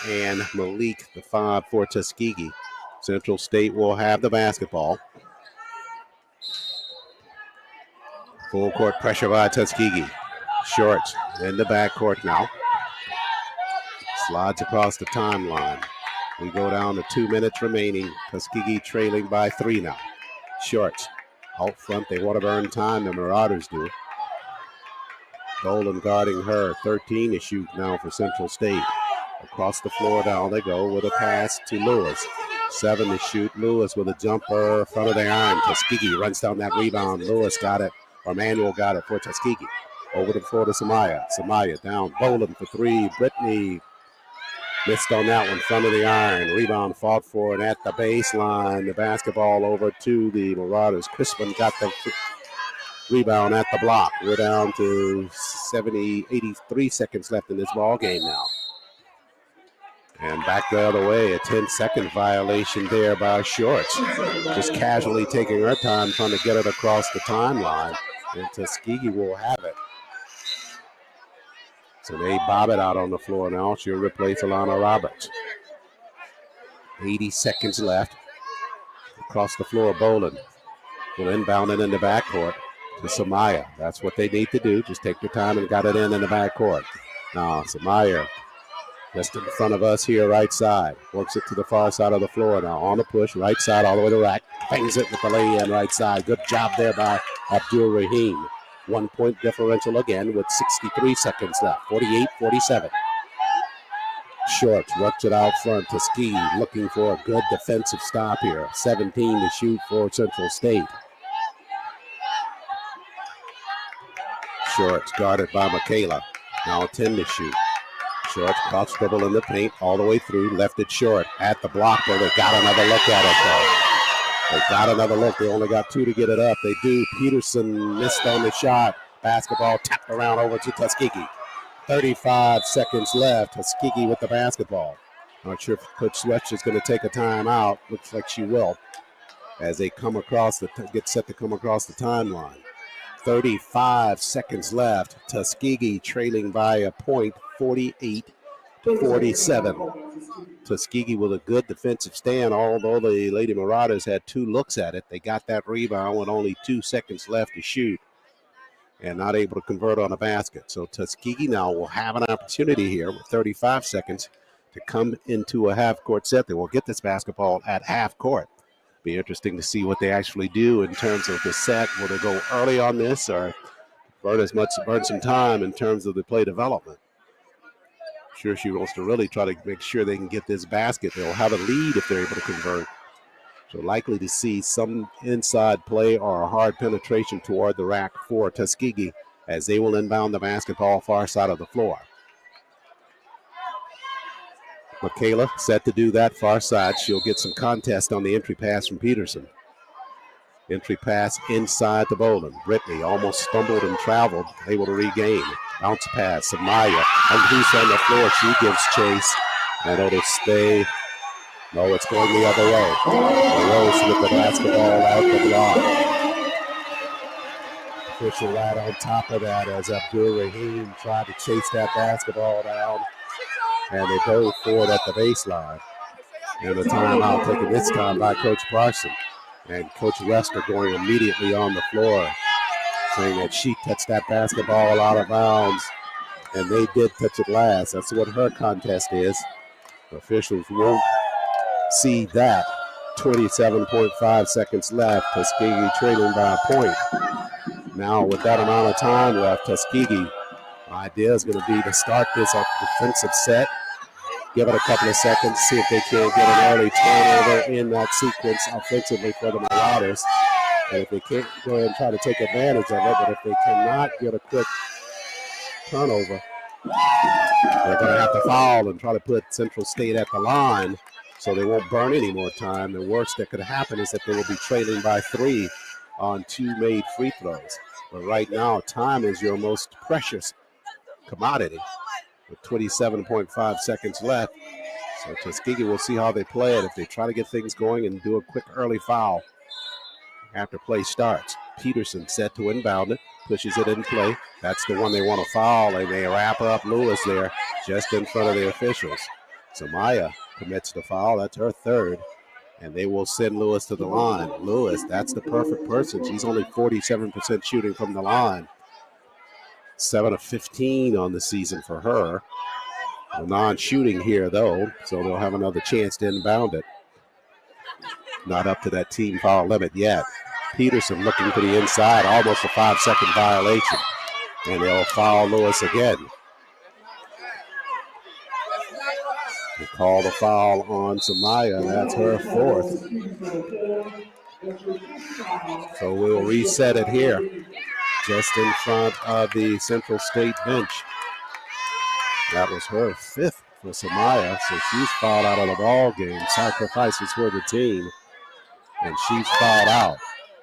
and Malik, the 5 for Tuskegee. Central State will have the basketball. Full court pressure by Tuskegee. Shorts in the backcourt now. Slides across the timeline. We go down to 2 minutes remaining. Tuskegee trailing by 3 now. Shorts out front. They want to burn time. The Marauders do. Boland guarding her. 13 to shoot now for Central State. Across the floor down they go with a pass to Lewis. 7 to shoot. Lewis with a jumper. Front of the iron. Tuskegee runs down that rebound. Lewis got it. Or Manuel got it for Tuskegee. Over the floor to Samaya. Samaya down. Boland for 3. Brittany missed on that one. Front of the iron. Rebound fought for it at the baseline. The basketball over to the Marauders. Crispin got the rebound at the block. We're down to 83 seconds left in this ball game now. And back the other way, a 10-second violation there by Shorts. Just casually taking her time trying to get it across the timeline. And Tuskegee will have it. So they bob it out on the floor now. She'll replace Alana Roberts. 80 seconds left. Across the floor, Boland will inbound it in the backcourt to Samaya. That's what they need to do. Just take their time and got it in the backcourt. Now, Samaya just in front of us here, right side. Works it to the far side of the floor now. On the push, right side all the way to rack. Bangs it with the lay-in right side. Good job there by Abdul Rahim. 1 point differential again with 63 seconds left. 48-47. Short works it out front. Tuskegee looking for a good defensive stop here. 17 to shoot for Central State. Shorts guarded by Michaela. Now 10 to shoot. Short cross dribble in the paint all the way through. Left it short at the block, but they got another look at it though. They got another look. They only got 2 to get it up. They do. Peterson missed on the shot. Basketball tapped around over to Tuskegee. 35 seconds left. Tuskegee with the basketball. Not sure if Coach Swetch is going to take a timeout. Looks like she will. As they come across get set to come across the timeline. 35 seconds left. Tuskegee trailing by a point, 48-47. Tuskegee with a good defensive stand, although the Lady Marauders had 2 looks at it. They got that rebound with only 2 seconds left to shoot and not able to convert on a basket. So Tuskegee now will have an opportunity here with 35 seconds to come into a half-court set. They will get this basketball at half court. Be interesting to see what they actually do in terms of the set. Will they go early on this or burn some time in terms of the play development? Sure, she wants to really try to make sure they can get this basket. They'll have a lead if they're able to convert. So likely to see some inside play or a hard penetration toward the rack for Tuskegee as they will inbound the basketball far side of the floor. Michaela set to do that far side. She'll get some contest on the entry pass from Peterson. Entry pass inside to Boland. Brittany almost stumbled and traveled, able to regain. Bounce pass, Samaya. Loose on the floor, she gives chase. And it'll stay. No, it's going the other way. Rose with the basketball out the block. Official right on top of that as Abdul Rahim tried to chase that basketball down. And they go for it at the baseline. And the timeout taken this time by Coach Parson. And Coach Wester going immediately on the floor, saying that she touched that basketball out of bounds, and they did touch it last. That's what her contest is. Officials won't see that. 27.5 seconds left. Tuskegee trailing by a point. Now with that amount of time left, Tuskegee idea is going to be to start this defensive set. Give it a couple of seconds, see if they can get an early turnover in that sequence offensively for the Marauders. And if they can't, go ahead and try to take advantage of it. But if they cannot get a quick turnover, they're going to have to foul and try to put Central State at the line so they won't burn any more time. The worst that could happen is that they will be trailing by 3 on 2 made free throws. But right now, time is your most precious commodity with 27.5 seconds left. So Tuskegee will see how they play it. If they try to get things going and do a quick early foul after play starts. Peterson set to inbound it, pushes it in play. That's the one they want to foul, and they wrap up Lewis there just in front of the officials. So Maya commits the foul. That's her third, and they will send Lewis to the line. Lewis, that's the perfect person. She's only 47% shooting from the line. 7 of 15 on the season for her. Non-shooting here, though, so they'll have another chance to inbound it. Not up to that team foul limit yet. Peterson looking to the inside, almost a 5-second violation. And they'll foul Lewis again. They call the foul on Samaya, and that's her 4th. So we'll reset it here, just in front of the Central State bench. That was her 5th for Samaya, so she's fouled out of the ball game. Sacrifices for the team, and she's fouled out.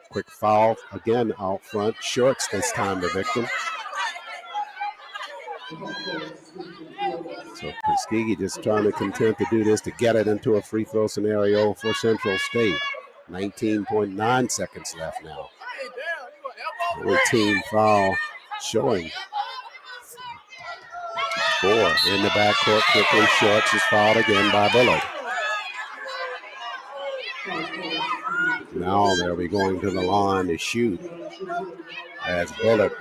Quick foul again out front. Shorts this time the victim. So Tuskegee just trying to content to do this to get it into a free throw scenario for Central State. 19.9 seconds left now. Only team foul showing. 4 in the backcourt. Quickly, Shorts is fouled again by Bullard. Now they'll be going to the line to shoot as Bullard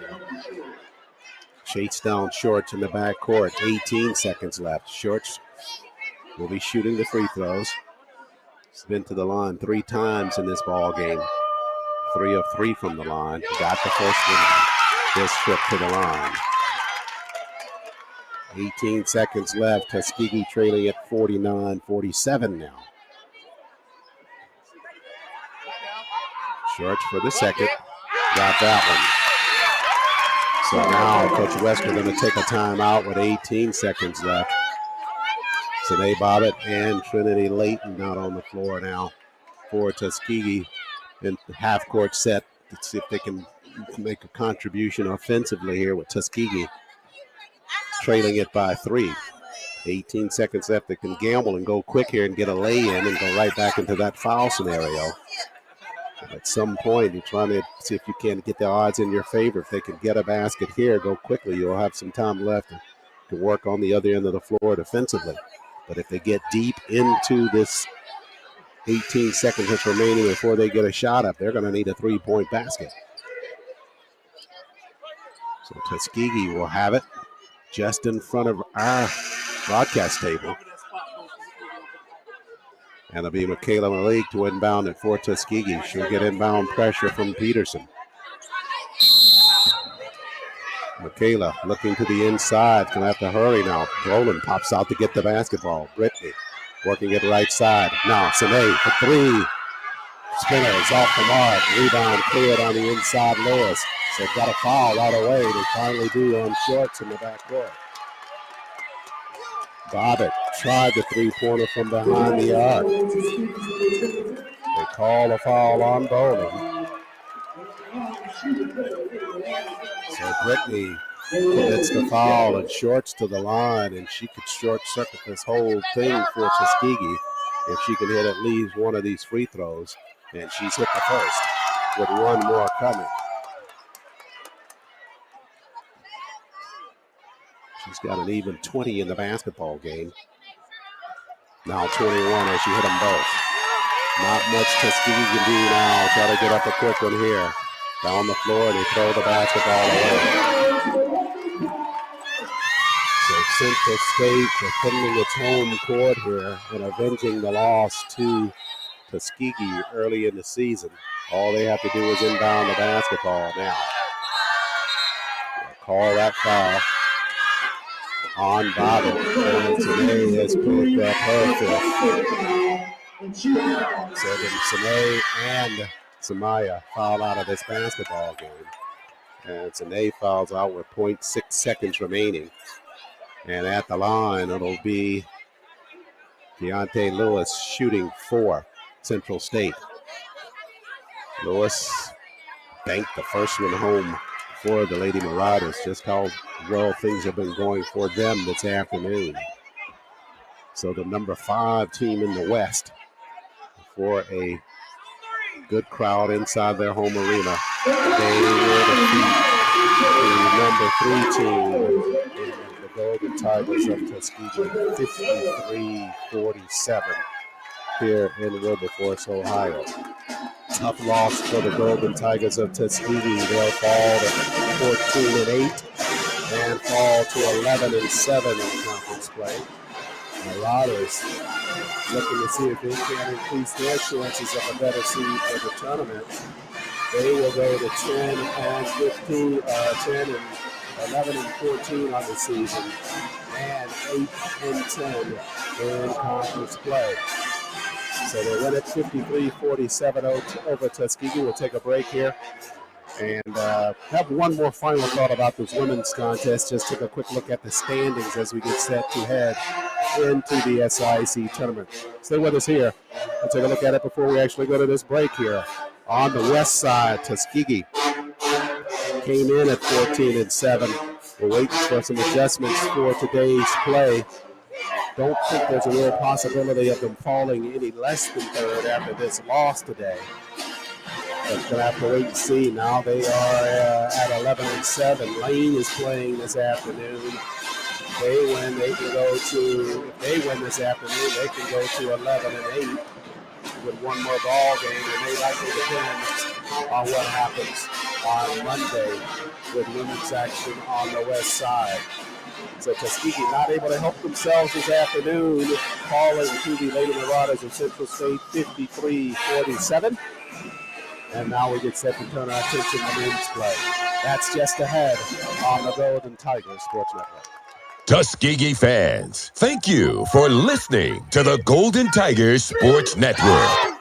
chased down Shorts in the backcourt. 18 seconds left. Shorts will be shooting the free throws. He's been to the line 3 times in this ball game. 3 of 3 from the line. Got the first one this trip to the line. 18 seconds left. Tuskegee trailing at 49-47 now. Shorts for the second. Got that one. So now Coach Wester going to take a timeout with 18 seconds left. Sine Bobbitt and Trinity Layton out on the floor now for Tuskegee in the half-court set. Let's see if they can make a contribution offensively here with Tuskegee trailing it by 3. 18 seconds left. They can gamble and go quick here and get a lay-in and go right back into that foul scenario. At some point, you're trying to see if you can get the odds in your favor. If they can get a basket here, go quickly. You'll have some time left to work on the other end of the floor defensively. But if they get deep into this 18 seconds that's remaining before they get a shot up, they're going to need a 3-point basket. So Tuskegee will have it just in front of our broadcast table. And it'll be Michaela Malik to inbound it for Tuskegee. She'll get inbound pressure from Peterson. Michaela looking to the inside. Gonna have to hurry now. Roland pops out to get the basketball. Brittany working it right side. Now Sine for 3. Spinners off the mark. Rebound cleared on the inside. Lewis. So got a foul right away. They finally do on Shorts in the backcourt. Bobbitt tried the 3-pointer from behind the arc. They call a foul on Bowling. So Brittany commits the foul and Shorts to the line, and she could short-circuit this whole thing for Tuskegee if she can hit at least one of these free throws. And she's hit the first with one more coming. She's got an even 20 in the basketball game. Now 21 as you hit them both. Not much Tuskegee can do now. Try to get up a quick one here. Down the floor, and they throw the basketball away. So Central State defending its home court here and avenging the loss to Tuskegee early in the season. All they have to do is inbound the basketball now. They'll call that foul on Bobby. And today has picked up her fifth. So then Sine and Samaya foul out of this basketball game. And Sine fouls out with 0.6 seconds remaining. And at the line, it'll be Beacom-Lewis shooting for Central State. Lewis banked the first one home for the Lady Marauders. Just how well things have been going for them this afternoon. So the number 5 team in the West, for a good crowd inside their home arena, they will defeat the number 3 team in the Golden Tigers of Tuskegee 53-47 here in Wilberforce, Ohio. Tough loss for the Golden Tigers of Tuskegee. They'll fall to 14-8 and fall to 11-7 in conference play. Marauders looking to see if they can increase their chances of a better seed for the tournament. They will go to 10 and 15, 10 and 11 and 14 on the season, and 8 and 10 in conference play. So they win it 53-47 over Tuskegee. We'll take a break here and have one more final thought about this women's contest. Just take a quick look at the standings as we get set to head into the SIC tournament. Stay with us here. We'll take a look at it before we actually go to this break here. On the west side, Tuskegee came in at 14-7. We're waiting for some adjustments for today's play. Don't think there's a real possibility of them falling any less than third after this loss today. But we're going to have to wait and see. Now they are at 11-7. Lane is playing this afternoon. They win, they can go to, if they win this afternoon, they can go to 11-8 with one more ball game, and they likely depend on what happens on Monday with women's action on the west side. So Tuskegee not able to help themselves this afternoon, falling to the Lady Marauders of Central State 53-47. And now we get set to turn our attention to men's play. That's just ahead on the Golden Tigers Sports Network. Tuskegee fans, thank you for listening to the Golden Tigers Sports Network.